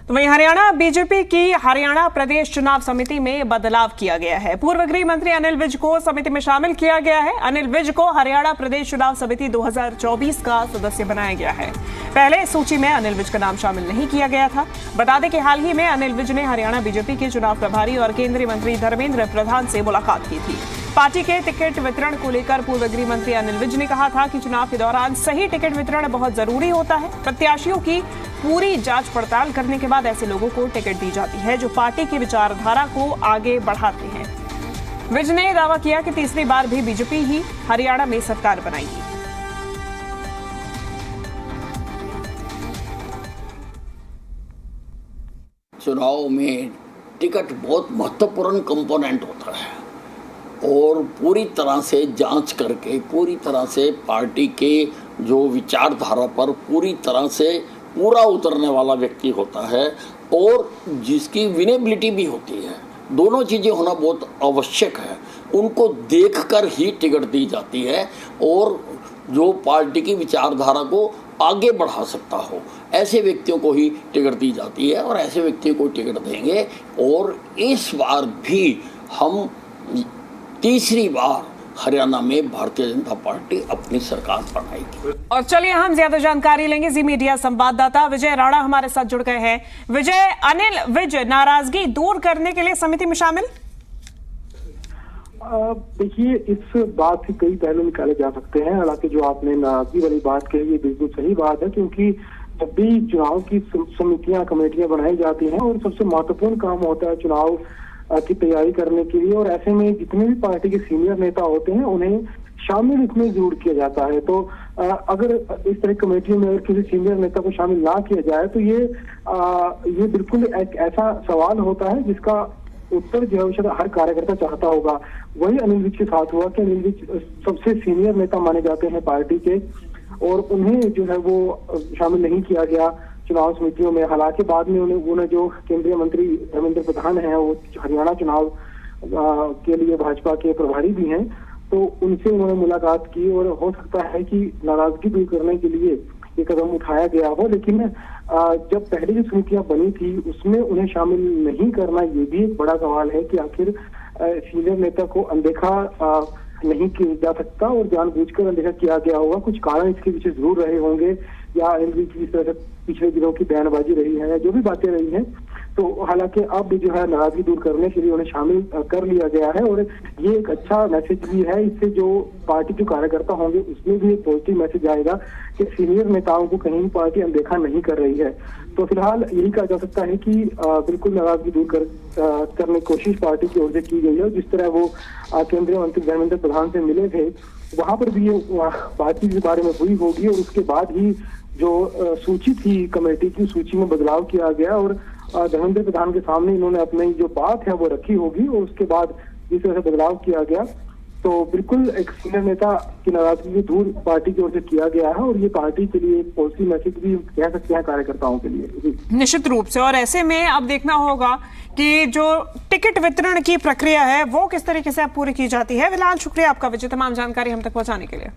तो वहीं हरियाणा बीजेपी की हरियाणा प्रदेश चुनाव समिति में बदलाव किया गया है। पूर्व गृह मंत्री अनिल विज को समिति में शामिल किया गया है। अनिल विज को हरियाणा प्रदेश चुनाव समिति 2024 का सदस्य बनाया गया है। पहले सूची में अनिल विज का नाम शामिल नहीं किया गया था। बता दें कि हाल ही में अनिल विज ने हरियाणा बीजेपी के चुनाव प्रभारी और केंद्रीय मंत्री धर्मेंद्र प्रधान से मुलाकात की थी। पार्टी के टिकट वितरण को लेकर पूर्व गृह मंत्री अनिल विज ने कहा था कि चुनाव के दौरान सही टिकट वितरण बहुत जरूरी होता है। प्रत्याशियों की पूरी जांच पड़ताल करने के बाद ऐसे लोगों को टिकट दी जाती है जो पार्टी की विचारधारा को आगे बढ़ाते हैं। विज ने दावा किया कि तीसरी बार भी बीजेपी ही हरियाणा में सरकार बनाएगी। चुनाव में टिकट बहुत महत्वपूर्ण कंपोनेंट होता है और पूरी तरह से जांच करके पूरी तरह से पार्टी के जो विचारधारा पर पूरी तरह से पूरा उतरने वाला व्यक्ति होता है और जिसकी विनेबिलिटी भी होती है। दोनों चीज़ें होना बहुत आवश्यक है। उनको देखकर ही टिकट दी जाती है और जो पार्टी की विचारधारा को आगे बढ़ा सकता हो ऐसे व्यक्तियों को ही टिकट दी जाती है और ऐसे व्यक्तियों को टिकट देंगे। और इस बार भी हम तीसरी बार हरियाणा में भारतीय जनता पार्टी अपनी सरकार बनाएगी। और चलिए हम ज्यादा जानकारी लेंगे। जी मीडिया संवाददाता विजय राणा हमारे साथ जुड़ गए हैं। विजय, अनिल विज नाराजगी दूर करने के लिए समिति में शामिल? देखिए, इस बात से कई पहलू निकाले जा सकते हैं। हालांकि जो आपने नाराजगी वाली बात कही ये बिल्कुल सही बात है, क्योंकि जब भी चुनाव की समितियां कमेटियां बनाई जाती हैं और सबसे महत्वपूर्ण काम होता है चुनाव की तैयारी करने के लिए, और ऐसे में जितने भी पार्टी के सीनियर नेता होते हैं उन्हें शामिल इसमें जरूर किया जाता है। तो अगर इस तरह कमेटियों में अगर किसी सीनियर नेता को शामिल ना किया जाए तो ये बिल्कुल एक ऐसा सवाल होता है जिसका उत्तर जो है हर कार्यकर्ता चाहता होगा। वही अनिल विज के साथ हुआ कि अनिल विज सबसे सीनियर नेता माने जाते हैं पार्टी के और उन्हें जो है वो शामिल नहीं किया गया चुनाव समितियों में। हालांकि बाद में उन्हें जो केंद्रीय मंत्री धर्मेंद्र प्रधान हैं वो हरियाणा चुनाव के लिए भाजपा के प्रभारी भी हैं, तो उनसे उन्होंने मुलाकात की और हो सकता है कि नाराजगी दूर करने के लिए ये कदम उठाया गया हो। लेकिन जब पहले जो समितियां बनी थी उसमें उन्हें शामिल नहीं करना ये भी एक बड़ा सवाल है कि आखिर सीनियर नेता को अनदेखा नहीं किया जा सकता और जानबूझकर अनदेखा किया गया होगा। कुछ कारण इसके पीछे जरूर रहे होंगे या एनवी की तरह से पिछले दिनों की बयानबाजी रही है या जो भी बातें रही हैं। तो हालांकि अब भी जो है नाराजगी दूर करने के लिए उन्हें शामिल कर लिया गया है और ये एक अच्छा मैसेज भी है। इससे जो पार्टी के कार्यकर्ता होंगे उसमें भी एक पॉजिटिव मैसेज आएगा कि सीनियर नेताओं को कहीं पार्टी अनदेखा नहीं कर रही है। तो फिलहाल यही कहा जा सकता है कि बिल्कुल नाराजगी दूर करने की कोशिश पार्टी की ओर से की गई है। जिस तरह वो केंद्रीय मंत्री धर्मेंद्र प्रधान से मिले थे वहां पर भी ये बातचीत के बारे में हुई होगी और उसके बाद ही जो सूची थी कमेटी की सूची में बदलाव किया गया और धर्मेंद्र प्रधान के सामने इन्होंने अपनी जो बात है वो रखी होगी और उसके बाद जिस तरह से बदलाव किया गया तो बिल्कुल एक सीनियर नेता की नाराजगी दूर पार्टी की ओर से किया गया है और ये पार्टी के लिए एक पॉजिटिव मैसेज भी कह सकते हैं कार्यकर्ताओं के लिए। निश्चित रूप से। और ऐसे में अब देखना होगा कि जो टिकट वितरण की प्रक्रिया है वो किस तरीके से अब पूरी की जाती है। फिलहाल शुक्रिया आपका विजय तमाम जानकारी हम तक पहुंचाने के लिए।